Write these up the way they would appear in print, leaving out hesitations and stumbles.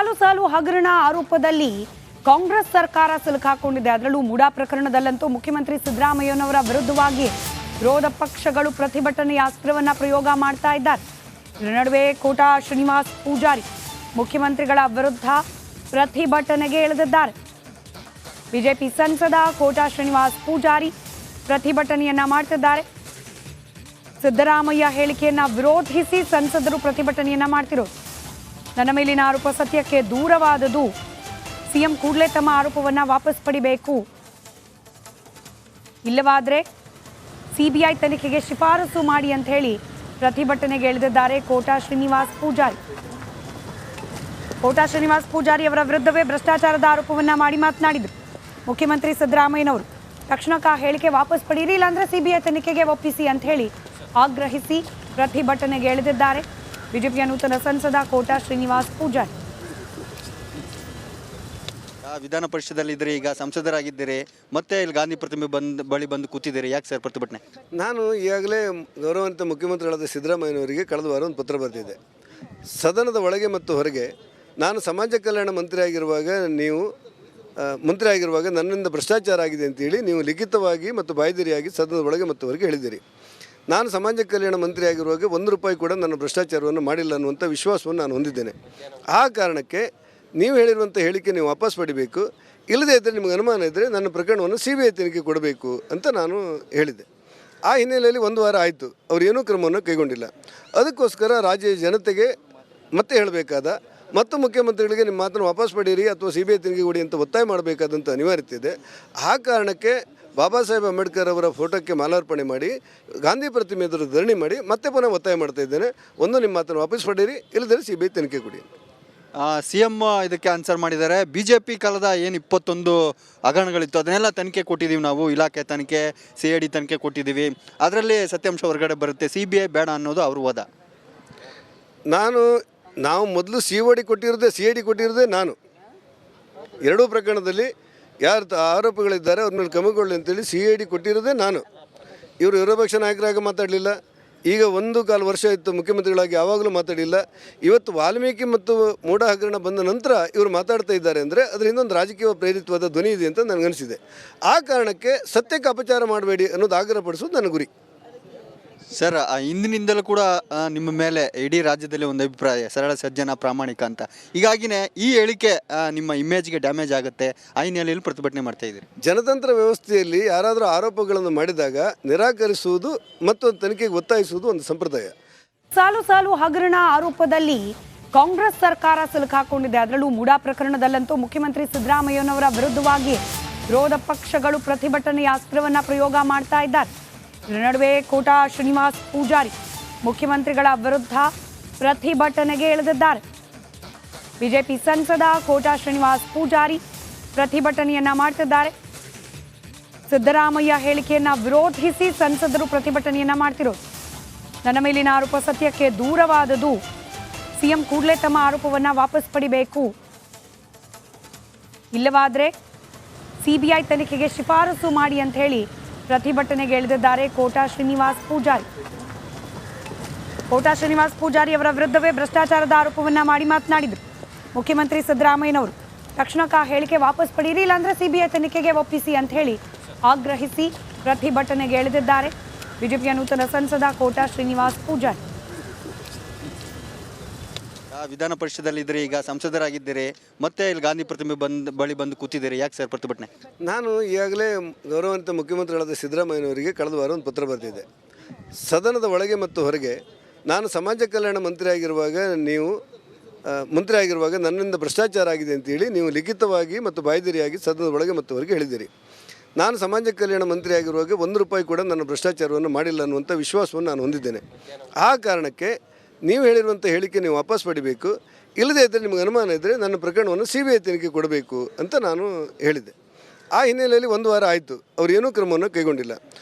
ಸಾಲು ಸಾಲು ಹಗರಣ ಆರೋಪದಲ್ಲಿ ಕಾಂಗ್ರೆಸ್ ಸರ್ಕಾರ ಸಿಲುಕಾಕೊಂಡಿದೆ. ಅದರಲ್ಲೂ ಮೂಡಾ ಪ್ರಕರಣದಲ್ಲಂತೂ ಮುಖ್ಯಮಂತ್ರಿ ಸಿದ್ದರಾಮಯ್ಯನವರ ವಿರುದ್ಧವಾಗಿ ವಿರೋಧ ಪಕ್ಷಗಳು ಪ್ರತಿಭಟನೆಯ ಅಸ್ತ್ರವನ್ನ ಪ್ರಯೋಗ ಮಾಡ್ತಾ ಇದ್ದಾರೆ. ಇದರ ನಡುವೆ ಕೋಟಾ ಶ್ರೀನಿವಾಸ್ ಪೂಜಾರಿ ಮುಖ್ಯಮಂತ್ರಿಗಳ ವಿರುದ್ಧ ಪ್ರತಿಭಟನೆಗೆ ಇಳಿದಿದ್ದಾರೆ. ಬಿಜೆಪಿ ಸಂಸದ ಕೋಟಾ ಶ್ರೀನಿವಾಸ್ ಪೂಜಾರಿ ಪ್ರತಿಭಟನೆಯನ್ನ ಮಾಡ್ತಿದ್ದಾರೆ. ಸಿದ್ದರಾಮಯ್ಯ ಹೇಳಿಕೆಯನ್ನ ವಿರೋಧಿಸಿ ಸಂಸದರು ಪ್ರತಿಭಟನೆಯನ್ನ ಮಾಡ್ತಿರೋದು. ನನ್ನ ಮೇಲಿನ ಆರೋಪ ಸತ್ಯಕ್ಕೆ ದೂರವಾದದು. ಸಿಎಂ ಕೂಡಲೇ ತಮ್ಮ ಆರೋಪವನ್ನ ವಾಪಸ್ ಪಡಿಬೇಕು, ಇಲ್ಲವಾದ್ರೆ ಸಿಬಿಐ ತನಿಖೆಗೆ ಶಿಫಾರಸು ಮಾಡಿ ಅಂತ ಹೇಳಿ ಪ್ರತಿಭಟನೆಗೆ ಇಳಿದಿದ್ದಾರೆ ಕೋಟಾ ಶ್ರೀನಿವಾಸ್ ಪೂಜಾರಿ. ಕೋಟಾ ಶ್ರೀನಿವಾಸ್ ಪೂಜಾರಿ ಅವರ ವಿರುದ್ಧವೇ ಭ್ರಷ್ಟಾಚಾರದ ಆರೋಪವನ್ನ ಮಾಡಿ ಮಾತನಾಡಿದರು ಮುಖ್ಯಮಂತ್ರಿ ಸಿದ್ದರಾಮಯ್ಯನವರು. ತಕ್ಷಣಕ್ಕೆ ಹೇಳಿಕೆ ವಾಪಸ್ ಪಡೀರಿ, ಇಲ್ಲಾಂದ್ರೆ ಸಿಬಿಐ ತನಿಖೆಗೆ ಒಪ್ಪಿಸಿ ಅಂತ ಹೇಳಿ ಆಗ್ರಹಿಸಿ ಪ್ರತಿಭಟನೆಗೆ ಇಳಿದಿದ್ದಾರೆ ಬಿಜೆಪಿಯ ನೂತನ ಸಂಸದ ಕೋಟಾ ಶ್ರೀನಿವಾಸ್ ಪೂಜಾರಿ. ವಿಧಾನ ಪರಿಷತ್ತಲ್ಲಿ ಇದ್ದರೆ, ಈಗ ಸಂಸದರಾಗಿದ್ದೀರಿ, ಮತ್ತೆ ಇಲ್ಲಿ ಗಾಂಧಿ ಪ್ರತಿಮೆ ಬಳಿ ಬಂದು ಕೂತಿದ್ದೀರಿ, ಯಾಕೆ ಸರ್ ಪ್ರತಿಭಟನೆ? ನಾನು ಈಗಾಗಲೇ ಗೌರವಾನ್ವಿತ ಮುಖ್ಯಮಂತ್ರಿಗಳಾದ ಸಿದ್ದರಾಮಯ್ಯನವರಿಗೆ ಕಳೆದ ವಾರ ಒಂದು ಪತ್ರ ಬರೆದಿದ್ದೆ. ಸದನದ ಒಳಗೆ ಮತ್ತು ಹೊರಗೆ ನಾನು ಸಮಾಜ ಕಲ್ಯಾಣ ಮಂತ್ರಿ ಆಗಿರುವಾಗ ನನ್ನಿಂದ ಭ್ರಷ್ಟಾಚಾರ ಆಗಿದೆ ಅಂತೇಳಿ ನೀವು ಲಿಖಿತವಾಗಿ ಮತ್ತು ಬಾಯ್ದಿರಿಯಾಗಿ ಸದನದ ಒಳಗೆ ಮತ್ತು ಹೊರಗೆ ಹೇಳಿದ್ದೀರಿ. ನಾನು ಸಮಾಜ ಕಲ್ಯಾಣ ಮಂತ್ರಿ ಆಗಿರುವಾಗ ₹1 ಕೂಡ ನನ್ನ ಭ್ರಷ್ಟಾಚಾರವನ್ನು ಮಾಡಿಲ್ಲ ಅನ್ನುವಂಥ ವಿಶ್ವಾಸವನ್ನು ನಾನು ಹೊಂದಿದ್ದೇನೆ. ಆ ಕಾರಣಕ್ಕೆ ನೀವು ಹೇಳಿರುವಂಥ ಹೇಳಿಕೆ ನೀವು ವಾಪಸ್ ಪಡಿಬೇಕು, ಇಲ್ಲದೇ ಇದ್ದರೆ ನಿಮಗೆ ಅನುಮಾನ ಇದ್ದರೆ ನನ್ನ ಪ್ರಕರಣವನ್ನು ಸಿಬಿಐ ತನಿಖೆ ಕೊಡಬೇಕು ಅಂತ ನಾನು ಹೇಳಿದ್ದೆ. ಆ ಹಿನ್ನೆಲೆಯಲ್ಲಿ ಒಂದು ವಾರ ಆಯಿತು, ಅವರು ಏನೂ ಕ್ರಮವನ್ನು ಕೈಗೊಂಡಿಲ್ಲ. ಅದಕ್ಕೋಸ್ಕರ ರಾಜ್ಯ ಜನತೆಗೆ ಮತ್ತೆ ಹೇಳಬೇಕಾದ ಮತ್ತು ಮುಖ್ಯಮಂತ್ರಿಗಳಿಗೆ ನಿಮ್ಮ ಮಾತನ್ನು ವಾಪಸ್ ಪಡೀರಿ ಅಥವಾ ಸಿಬಿಐ ತನಿಖೆ ಕೊಡಿ ಅಂತ ಒತ್ತಾಯ ಮಾಡಬೇಕಾದಂಥ ಅನಿವಾರ್ಯತೆ ಇದೆ. ಆ ಕಾರಣಕ್ಕೆ ಬಾಬಾ ಸಾಹೇಬ್ ಅಂಬೇಡ್ಕರ್ ಅವರ ಫೋಟೋಕ್ಕೆ ಮಾಲಾರ್ಪಣೆ ಮಾಡಿ ಗಾಂಧಿ ಪ್ರತಿಮೆ ಎದುರು ಧರಣಿ ಮಾಡಿ ಮತ್ತೆ ಪುನಃ ಒತ್ತಾಯ ಮಾಡ್ತಾ ಇದ್ದೇನೆ. ಒಂದು, ನಿಮ್ಮ ಮಾತನ್ನು ವಾಪಸ್ ಪಡೀರಿ, ಇಲ್ಲದೇ ಸಿಬಿಐ ತನಿಖೆ ಕೊಡಿ. ಸಿಎಂ ಇದಕ್ಕೆ ಆನ್ಸರ್ ಮಾಡಿದ್ದಾರೆ. ಬಿಜೆಪಿ ಕಾಲದ ಏನು 21 ಹಗರಣಗಳಿತ್ತು ಅದನ್ನೆಲ್ಲ ತನಿಖೆ ಕೊಟ್ಟಿದ್ದೀವಿ ನಾವು, ಇಲಾಖೆ ತನಿಖೆ, CID ತನಿಖೆ ಕೊಟ್ಟಿದ್ದೀವಿ, ಅದರಲ್ಲಿ ಸತ್ಯಾಂಶ ಹೊರಗಡೆ ಬರುತ್ತೆ, ಸಿಬಿಐ ಬೇಡ ಅನ್ನೋದು ಅವ್ರ ವಾದ. ನಾವು ಮೊದಲು CID ಕೊಟ್ಟಿರೋದೇ ನಾನು. ಎರಡೂ ಪ್ರಕರಣದಲ್ಲಿ ಯಾರು ಆರೋಪಿಗಳಿದ್ದಾರೆ ಅವ್ರ ಮೇಲೆ ಕ್ರಮಗೊಳ್ಳಿ ಅಂತೇಳಿ CID ಕೊಟ್ಟಿರೋದೇ ನಾನು. ಇವರು ವಿರೋಧಪಕ್ಷ ನಾಯಕರಾಗಿ ಮಾತಾಡಲಿಲ್ಲ. ಈಗ 1.25 ವರ್ಷ ಇತ್ತು ಮುಖ್ಯಮಂತ್ರಿಗಳಾಗಿ, ಯಾವಾಗಲೂ ಮಾತಾಡಲಿಲ್ಲ. ಇವತ್ತು ವಾಲ್ಮೀಕಿ ಮತ್ತು ಮೂಡಾ ಹಗರಣ ಬಂದ ನಂತರ ಇವರು ಮಾತಾಡ್ತಾ ಇದ್ದಾರೆ ಅಂದರೆ ಅದರಿಂದ ಒಂದು ರಾಜಕೀಯ ಪ್ರೇರಿತವಾದ ಧ್ವನಿ ಇದೆ ಅಂತ ನನಗನ್ನಿಸಿದೆ. ಆ ಕಾರಣಕ್ಕೆ ಸತ್ಯಕ್ಕೆ ಅಪಚಾರ ಮಾಡಬೇಡಿ ಅನ್ನೋದು ಆಗ್ರಹಪಡಿಸೋದು ನನ್ನ ಗುರಿ. ಸರ್, ಹಿಂದಿನಿಂದಲೂ ಕೂಡ ನಿಮ್ಮ ಮೇಲೆ ಇಡೀ ರಾಜ್ಯದಲ್ಲಿ ಒಂದು ಅಭಿಪ್ರಾಯ, ಸರಳ ಸಜ್ಜನ ಪ್ರಾಮಾಣಿಕ ಅಂತ. ಹೀಗಾಗಿನೇ ಈ ಹೇಳಿಕೆ ನಿಮ್ಮ ಇಮೇಜ್ಗೆ ಡ್ಯಾಮೇಜ್ ಆಗುತ್ತೆ, ಆ ಹಿನ್ನೆಲೆಯಲ್ಲಿ ಪ್ರತಿಭಟನೆ ಮಾಡ್ತಾ ಇದ್ದೀರಿ. ಜನತಂತ್ರ ವ್ಯವಸ್ಥೆಯಲ್ಲಿ ಯಾರಾದರೂ ಆರೋಪಗಳನ್ನು ಮಾಡಿದಾಗ ನಿರಾಕರಿಸುವುದು ಮತ್ತು ತನಿಖೆಗೆ ಒತ್ತಾಯಿಸುವುದು ಒಂದು ಸಂಪ್ರದಾಯ. ಸಾಲು ಸಾಲು ಹಗರಣ ಆರೋಪದಲ್ಲಿ ಕಾಂಗ್ರೆಸ್ ಸರ್ಕಾರ ಸಿಲುಕಾಕೊಂಡಿದೆ. ಅದರಲ್ಲೂ ಮೂಡಾ ಪ್ರಕರಣದಲ್ಲಂತೂ ಮುಖ್ಯಮಂತ್ರಿ ಸಿದ್ದರಾಮಯ್ಯನವರ ವಿರುದ್ಧವಾಗಿ ವಿರೋಧ ಪಕ್ಷಗಳು ಪ್ರತಿಭಟನೆಯ ಅಸ್ತ್ರವನ್ನ ಪ್ರಯೋಗ ಮಾಡ್ತಾ ಇದ್ದಾರೆ. ಇದರ ನಡುವೆ ಕೋಟಾ ಶ್ರೀನಿವಾಸ್ ಪೂಜಾರಿ ಮುಖ್ಯಮಂತ್ರಿಗಳ ವಿರುದ್ಧ ಪ್ರತಿಭಟನೆಗೆ ಇಳಿದಿದ್ದಾರೆ. ಬಿಜೆಪಿ ಸಂಸದ ಕೋಟಾ ಶ್ರೀನಿವಾಸ್ ಪೂಜಾರಿ ಪ್ರತಿಭಟನೆಯನ್ನ ಮಾಡ್ತಿದ್ದಾರೆ. ಸಿದ್ದರಾಮಯ್ಯ ಹೇಳಿಕೆಯನ್ನ ವಿರೋಧಿಸಿ ಸಂಸದರು ಪ್ರತಿಭಟನೆಯನ್ನ ಮಾಡ್ತಿರೋದು. ನನ್ನ ಮೇಲಿನ ಆರೋಪ ಸತ್ಯಕ್ಕೆ ದೂರವಾದದು. ಸಿಎಂ ಕೂಡಲೇ ತಮ್ಮ ಆರೋಪವನ್ನ ವಾಪಸ್ ಪಡಿಬೇಕು, ಇಲ್ಲವಾದ್ರೆ ಸಿಬಿಐ ತನಿಖೆಗೆ ಶಿಫಾರಸು ಮಾಡಿ ಅಂತ ಹೇಳಿ ಪ್ರತಿಭಟನೆಗೆ ಇಳಿದಿದ್ದಾರೆ ಕೋಟಾ ಶ್ರೀನಿವಾಸ್ ಪೂಜಾರಿ. ಕೋಟಾ ಶ್ರೀನಿವಾಸ್ ಪೂಜಾರಿ ಅವರ ವಿರುದ್ಧವೇ ಭ್ರಷ್ಟಾಚಾರದ ಆರೋಪವನ್ನ ಮಾಡಿ ಮಾತನಾಡಿದರು ಮುಖ್ಯಮಂತ್ರಿ ಸಿದ್ದರಾಮಯ್ಯನವರು. ತಕ್ಷಣಕ್ಕೆ ಹೇಳಿಕೆ ವಾಪಸ್ ಪಡೀರಿ, ಇಲ್ಲಾಂದ್ರೆ ಸಿಬಿಐ ತನಿಖೆಗೆ ಒಪ್ಪಿಸಿ ಅಂತ ಹೇಳಿ ಆಗ್ರಹಿಸಿ ಪ್ರತಿಭಟನೆಗೆ ಇಳಿದಿದ್ದಾರೆ ಬಿಜೆಪಿಯ ನೂತನ ಸಂಸದ ಕೋಟಾ ಶ್ರೀನಿವಾಸ್ ಪೂಜಾರಿ. ವಿಧಾನ ಪರಿಷತ್ತಲ್ಲಿ ಇದ್ದರೆ, ಈಗ ಸಂಸದರಾಗಿದ್ದೀರಿ, ಮತ್ತೆ ಇಲ್ಲಿ ಗಾಂಧಿ ಪ್ರತಿಮೆ ಬಳಿ ಬಂದು ಕೂತಿದ್ದೀರಿ, ಯಾಕೆ ಸರ್ ಪ್ರತಿಭಟನೆ? ನಾನು ಈಗಾಗಲೇ ಗೌರವಾನ್ವಿತ ಮುಖ್ಯಮಂತ್ರಿಗಳಾದ ಸಿದ್ದರಾಮಯ್ಯನವರಿಗೆ ಕಳೆದ ವಾರ ಒಂದು ಪತ್ರ ಬರೆದಿದ್ದೆ. ಸದನದ ಒಳಗೆ ಮತ್ತು ಹೊರಗೆ ನಾನು ಸಮಾಜ ಕಲ್ಯಾಣ ಮಂತ್ರಿ ಆಗಿರುವಾಗ ನನ್ನಿಂದ ಭ್ರಷ್ಟಾಚಾರ ಆಗಿದೆ ಅಂತೇಳಿ ನೀವು ಲಿಖಿತವಾಗಿ ಮತ್ತು ಬಾಯ್ದಿರಿಯಾಗಿ ಸದನದ ಒಳಗೆ ಮತ್ತು ಹೊರಗೆ ಹೇಳಿದ್ದೀರಿ. ನಾನು ಸಮಾಜ ಕಲ್ಯಾಣ ಮಂತ್ರಿ ಆಗಿರುವಾಗ ₹1 ಕೂಡ ನನ್ನ ಭ್ರಷ್ಟಾಚಾರವನ್ನು ಮಾಡಿಲ್ಲ ಅನ್ನುವಂಥ ವಿಶ್ವಾಸವನ್ನು ನಾನು ಹೊಂದಿದ್ದೇನೆ. ಆ ಕಾರಣಕ್ಕೆ ನೀವು ಹೇಳಿರುವಂಥ ಹೇಳಿಕೆ ನೀವು ವಾಪಸ್ ಪಡಿಬೇಕು, ಇಲ್ಲದೇ ಇದ್ದರೆ ನಿಮಗೆ ಅನುಮಾನ ಇದ್ದರೆ ನನ್ನ ಪ್ರಕರಣವನ್ನು ಸಿಬಿಐ ತನಿಖೆ ಕೊಡಬೇಕು ಅಂತ ನಾನು ಹೇಳಿದ್ದೆ. ಆ ಹಿನ್ನೆಲೆಯಲ್ಲಿ ಒಂದು ವಾರ ಆಯಿತು, ಅವರು ಏನೂ ಕ್ರಮವನ್ನು ಕೈಗೊಂಡಿಲ್ಲ.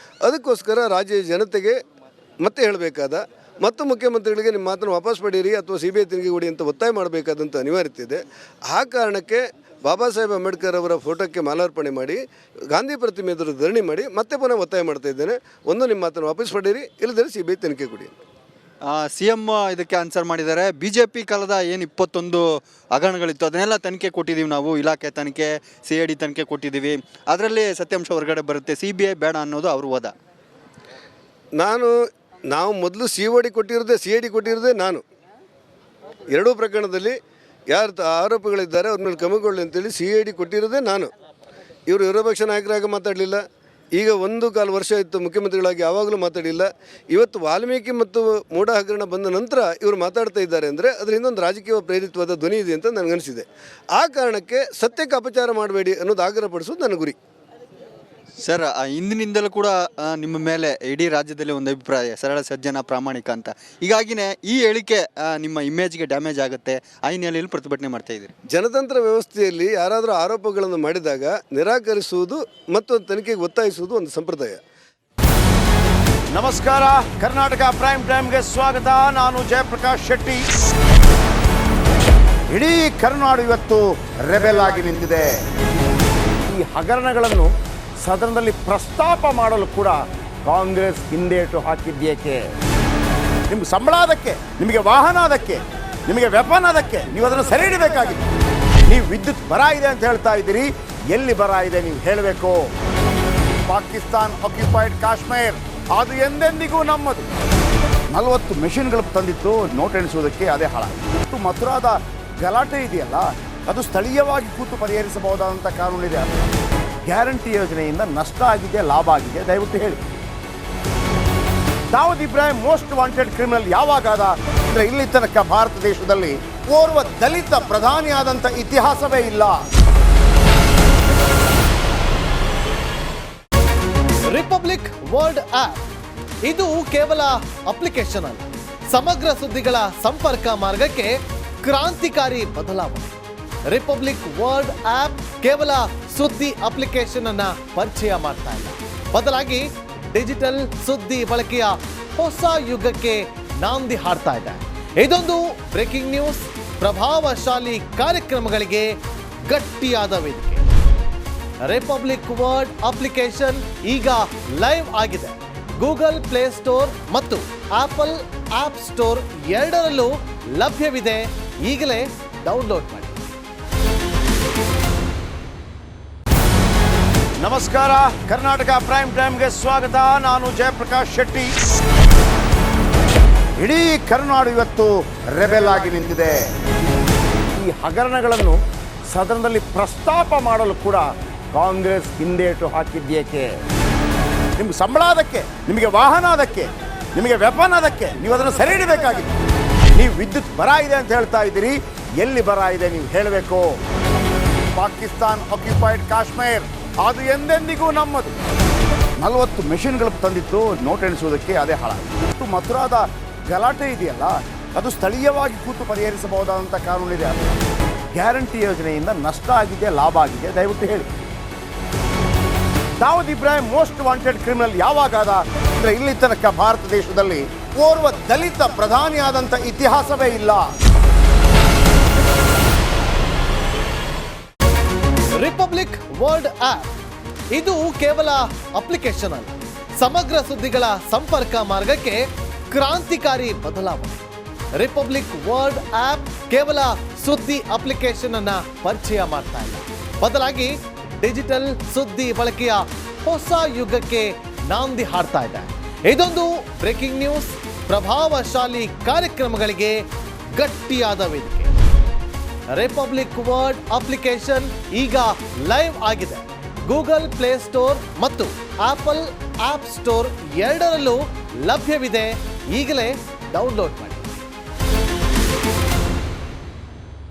ಅದಕ್ಕೋಸ್ಕರ ರಾಜ್ಯ ಜನತೆಗೆ ಮತ್ತೆ ಹೇಳಬೇಕಾದ ಮತ್ತು ಮುಖ್ಯಮಂತ್ರಿಗಳಿಗೆ ನಿಮ್ಮ ಮಾತನ್ನು ವಾಪಸ್ ಪಡೀರಿ ಅಥವಾ ಸಿಬಿಐ ತನಿಖೆ ಕೊಡಿ ಅಂತ ಒತ್ತಾಯ ಮಾಡಬೇಕಾದಂಥ ಅನಿವಾರ್ಯತೆ ಇದೆ. ಆ ಕಾರಣಕ್ಕೆ ಬಾಬಾ ಸಾಹೇಬ್ ಅಂಬೇಡ್ಕರ್ ಅವರ ಫೋಟೋಕ್ಕೆ ಮಾಲಾರ್ಪಣೆ ಮಾಡಿ ಗಾಂಧಿ ಪ್ರತಿಮೆ ಎದುರು ಧರಣಿ ಮಾಡಿ ಮತ್ತೆ ಪುನಃ ಒತ್ತಾಯ ಮಾಡ್ತಾ ಇದ್ದೇನೆ. ಒಂದು, ನಿಮ್ಮ ಮಾತನ್ನು ವಾಪಸ್ ಪಡೀರಿ, ಇಲ್ಲದೇ ಸಿಬಿಐ ತನಿಖೆ ಕೊಡಿ. ಸಿ ಎಂ ಇದಕ್ಕೆ ಆನ್ಸರ್ ಮಾಡಿದ್ದಾರೆ. BJP ಕಾಲದ ಏನು 21 ಹಗರಣಗಳಿತ್ತು ಅದನ್ನೆಲ್ಲ ತನಿಖೆ ಕೊಟ್ಟಿದ್ದೀವಿ ನಾವು, ಇಲಾಖೆ ತನಿಖೆ, CID ತನಿಖೆ ಕೊಟ್ಟಿದ್ದೀವಿ, ಅದರಲ್ಲಿ ಸತ್ಯಾಂಶ ಹೊರಗಡೆ ಬರುತ್ತೆ, CBI ಬೇಡ ಅನ್ನೋದು ಅವ್ರ ವಾದ. ನಾವು ಮೊದಲು CID ಕೊಟ್ಟಿರೋದೇ ನಾನು. ಎರಡೂ ಪ್ರಕರಣದಲ್ಲಿ ಯಾರು ಆರೋಪಿಗಳಿದ್ದಾರೆ ಅವ್ರ ಮೇಲೆ ಕ್ರಮಗೊಳ್ಳಿ ಅಂತೇಳಿ CID ಕೊಟ್ಟಿರೋದೇ ನಾನು. ಇವರು ವಿರೋಧಪಕ್ಷ ನಾಯಕರಾಗ ಮಾತಾಡಲಿಲ್ಲ. ಈಗ 1.25 ವರ್ಷ ಇತ್ತು ಮುಖ್ಯಮಂತ್ರಿಗಳಾಗಿ, ಯಾವಾಗಲೂ ಮಾತಾಡಿಲ್ಲ. ಇವತ್ತು ವಾಲ್ಮೀಕಿ ಮತ್ತು ಮೂಢ ಹಗರಣ ಬಂದ ನಂತರ ಇವರು ಮಾತಾಡ್ತಾ ಇದ್ದಾರೆ ಅಂದರೆ ಅದರ ಹಿಂದೊಂದು ರಾಜಕೀಯ ಪ್ರೇರಿತವಾದ ಧ್ವನಿ ಇದೆ ಅಂತ ನನಗನ್ನಿಸಿದೆ. ಆ ಕಾರಣಕ್ಕೆ ಸತ್ಯಕ್ಕೆ ಅಪಚಾರ ಮಾಡಬೇಡಿ ಅನ್ನೋದು ಆಗ್ರಹಪಡಿಸೋದು ನನ್ನ ಗುರಿ. ಸರ್, ಹಿಂದಿನಿಂದಲೂ ಕೂಡ ನಿಮ್ಮ ಮೇಲೆ ಇಡೀ ರಾಜ್ಯದಲ್ಲಿ ಒಂದು ಅಭಿಪ್ರಾಯ ಸರಳ ಸಜ್ಜನ ಪ್ರಾಮಾಣಿಕ ಅಂತ. ಹೀಗಾಗಿನೇ ಈ ಹೇಳಿಕೆ ನಿಮ್ಮ ಇಮೇಜ್ಗೆ ಡ್ಯಾಮೇಜ್ ಆಗುತ್ತೆ, ಆ ಹಿನ್ನೆಲೆಯಲ್ಲಿ ಪ್ರತಿಭಟನೆ ಮಾಡ್ತಾ ಇದ್ದೀರಿ. ಜನತಂತ್ರ ವ್ಯವಸ್ಥೆಯಲ್ಲಿ ಯಾರಾದರೂ ಆರೋಪಗಳನ್ನು ಮಾಡಿದಾಗ ನಿರಾಕರಿಸುವುದು ಮತ್ತು ತನಿಖೆಗೆ ಒತ್ತಾಯಿಸುವುದು ಒಂದು ಸಂಪ್ರದಾಯ. ನಮಸ್ಕಾರ, ಕರ್ನಾಟಕ ಪ್ರೈಮ್ ಟೈಮ್ಗೆ ಸ್ವಾಗತ. ನಾನು ಜಯಪ್ರಕಾಶ್ ಶೆಟ್ಟಿ. ಇಡೀ ಕರ್ನಾಡು ಇವತ್ತು ರೆಬೆಲ್ ಆಗಿ ನಿಂತಿದೆ. ಈ ಹಗರಣಗಳನ್ನು ಸದನದಲ್ಲಿ ಪ್ರಸ್ತಾಪ ಮಾಡಲು ಕೂಡ ಕಾಂಗ್ರೆಸ್ ಹಿಂದೇಟು ಹಾಕಿದ್ದೇಕೆ? ನಿಮ್ಗೆ ಸಂಬಳ ಅದಕ್ಕೆ, ನಿಮಗೆ ವಾಹನ ಅದಕ್ಕೆ, ನಿಮಗೆ ವೆಪನ್ ಅದಕ್ಕೆ, ನೀವು ಅದನ್ನು ಸೆರೆ ಹಿಡಬೇಕಾಗಿತ್ತು. ನೀವು ವಿದ್ಯುತ್ ಬರ ಇದೆ ಅಂತ ಹೇಳ್ತಾ ಇದ್ದೀರಿ, ಎಲ್ಲಿ ಬರ ಇದೆ ನೀವು ಹೇಳಬೇಕು. ಪಾಕಿಸ್ತಾನ್ ಆಕ್ಯುಪೈಡ್ ಕಾಶ್ಮೀರ್ ಅದು ಎಂದೆಂದಿಗೂ ನಮ್ಮದು. 40 ಮೆಷಿನ್ಗಳು ತಂದಿತ್ತು ನೋಟ್ ಎಣಿಸುವುದಕ್ಕೆ, ಅದೇ ಹಾಳಾಗಿದೆ. ಮಥುರಾದ ಗಲಾಟೆ ಇದೆಯಲ್ಲ, ಅದು ಸ್ಥಳೀಯವಾಗಿ ಕೂತು ಪರಿಹರಿಸಬಹುದಾದಂಥ ಕಾನೂನಿದೆ. ಗ್ಯಾರಂಟಿ ಯೋಜನೆಯಿಂದ ನಷ್ಟ ಆಗಿದೆ, ಲಾಭ ಆಗಿದೆ, ದಯವಿಟ್ಟು ಹೇಳಿ. Dawood Ibrahim most wanted criminal ಯಾವಾಗಾದ ಅಂದರೆ ಇಲ್ಲಿ ತನಕ ಭಾರತ ದೇಶದಲ್ಲಿ ಓರ್ವ ದಲಿತ ಪ್ರಧಾನಿಯಾದಂಥ ಇತಿಹಾಸವೇ ಇಲ್ಲ. ರಿಪಬ್ಲಿಕ್ ವರ್ಲ್ಡ್ ಆಪ್ ಇದು ಕೇವಲ ಅಪ್ಲಿಕೇಶನ್ ಅಲ್ಲ, ಸಮಗ್ರ ಸುದ್ದಿಗಳ ಸಂಪರ್ಕ ಮಾರ್ಗಕ್ಕೆ ಕ್ರಾಂತಿಕಾರಿ ಬದಲಾವಣೆ. ರಿಪಬ್ಲಿಕ್ ವರ್ಲ್ಡ್ ಆಪ್ ಕೇವಲ ಸುದ್ದಿ ಅಪ್ಲಿಕೇಶನ್ ಅನ್ನ ಪರಿಚಯ ಮಾಡ್ತಾ ಇಲ್ಲ, ಬದಲಾಗಿ ಡಿಜಿಟಲ್ ಸುದ್ದಿ ಬಳಕೆಯ ಹೊಸ ಯುಗಕ್ಕೆ ನಾಂದಿ ಹಾಡ್ತಾ ಇದೆ. ಇದೊಂದು ಬ್ರೇಕಿಂಗ್ ನ್ಯೂಸ್, ಪ್ರಭಾವಶಾಲಿ ಕಾರ್ಯಕ್ರಮಗಳಿಗೆ ಗಟ್ಟಿಯಾದ ವೇದಿಕೆ. ರಿಪಬ್ಲಿಕ್ ವರ್ಲ್ಡ್ ಅಪ್ಲಿಕೇಶನ್ ಈಗ ಲೈವ್ ಆಗಿದೆ. ಗೂಗಲ್ ಪ್ಲೇ ಸ್ಟೋರ್ ಮತ್ತು ಆಪಲ್ ಆಪ್ ಸ್ಟೋರ್ ಎರಡರಲ್ಲೂ ಲಭ್ಯವಿದೆ. ಈಗಲೇ ಡೌನ್ಲೋಡ್ ಮಾಡಿ. ನಮಸ್ಕಾರ, ಕರ್ನಾಟಕ ಪ್ರೈಮ್ ಟೈಮ್ಗೆ ಸ್ವಾಗತ. ನಾನು ಜಯಪ್ರಕಾಶ್ ಶೆಟ್ಟಿ. ಇಡೀ ಕರ್ನಾಡು ಇವತ್ತು ರೆಬೆಲ್ ಆಗಿ ನಿಂತಿದೆ. ಈ ಹಗರಣಗಳನ್ನು ಸದನದಲ್ಲಿ ಪ್ರಸ್ತಾಪ ಮಾಡಲು ಕೂಡ ಕಾಂಗ್ರೆಸ್ ಹಿಂದೇಟು ಹಾಕಿದ್ದೇಕೆ? ನಿಮ್ಗೆ ಸಂಬಳ ಅದಕ್ಕೆ, ನಿಮಗೆ ವಾಹನ ಅದಕ್ಕೆ, ನಿಮಗೆ ವೆಪನ್ ಅದಕ್ಕೆ, ನೀವು ಅದನ್ನು ಸೆರೆ ಹಿಡಬೇಕಾಗಿತ್ತು. ನೀವು ವಿದ್ಯುತ್ ಬರ ಇದೆ ಅಂತ ಹೇಳ್ತಾ ಇದ್ದೀರಿ, ಎಲ್ಲಿ ಬರ ಇದೆ ನೀವು ಹೇಳಬೇಕು. ಪಾಕಿಸ್ತಾನ್ ಆಕ್ಯುಪೈಡ್ ಕಾಶ್ಮೀರ್ ಅದು ಎಂದೆಂದಿಗೂ ನಮ್ಮದು. 40 ಮೆಷಿನ್ಗಳು ತಂದಿತ್ತು ನೋಟ್ ಎಣಿಸುವುದಕ್ಕೆ, ಅದೇ ಹಾಳಾಗಿದೆ. ಮಥುರಾದ ಗಲಾಟೆ ಇದೆಯಲ್ಲ, ಅದು ಸ್ಥಳೀಯವಾಗಿ ಕೂತು ಪರಿಹರಿಸಬಹುದಾದಂಥ ಕಾನೂನಿದೆ. ಗ್ಯಾರಂಟಿ ಯೋಜನೆಯಿಂದ ನಷ್ಟ ಆಗಿದೆ, ಲಾಭ ಆಗಿದೆ, ದಯವಿಟ್ಟು ಹೇಳಿ. Dawood Ibrahim most wanted criminal ಯಾವಾಗಾದ ಅಂದರೆ ಇಲ್ಲಿ ತನಕ ಭಾರತ ದೇಶದಲ್ಲಿ ಓರ್ವ ದಲಿತ ಪ್ರಧಾನಿಯಾದಂಥ ಇತಿಹಾಸವೇ ಇಲ್ಲ. ರಿಪಬ್ಲಿಕ್ ವರ್ಲ್ಡ್ ಆಪ್ ಇದು ಕೇವಲ ಅಪ್ಲಿಕೇಶನ್ ಅಲ್ಲ, ಸಮಗ್ರ ಸುದ್ದಿಗಳ ಸಂಪರ್ಕ ಮಾರ್ಗಕ್ಕೆ ಕ್ರಾಂತಿಕಾರಿ ಬದಲಾವಣೆ. ರಿಪಬ್ಲಿಕ್ ವರ್ಲ್ಡ್ ಆಪ್ ಕೇವಲ ಸುದ್ದಿ ಅಪ್ಲಿಕೇಶನ್ ಅನ್ನ ಪರಿಚಯ ಮಾಡ್ತಾ ಇಲ್ಲ, ಬದಲಾಗಿ ಡಿಜಿಟಲ್ ಸುದ್ದಿ ಬಳಕೆಯ ಹೊಸ ಯುಗಕ್ಕೆ ನಾಂದಿ ಹಾಡ್ತಾ ಇದೆ. ಇದೊಂದು ಬ್ರೇಕಿಂಗ್ ನ್ಯೂಸ್, ಪ್ರಭಾವಶಾಲಿ ಕಾರ್ಯಕ್ರಮಗಳಿಗೆ ಗಟ್ಟಿಯಾದ ವೇದಿಕೆ. ರಿಪಬ್ಲಿಕ್ ವರ್ಲ್ಡ್ ಅಪ್ಲಿಕೇಶನ್ ಈಗ ಲೈವ್ ಆಗಿದೆ. ಗೂಗಲ್ ಪ್ಲೇ ಸ್ಟೋರ್ ಮತ್ತು ಆಪಲ್ ಆಪ್ ಸ್ಟೋರ್ ಎರಡರಲ್ಲೂ ಲಭ್ಯವಿದೆ. ಈಗಲೇ ಡೌನ್ಲೋಡ್ ಮಾಡಿ.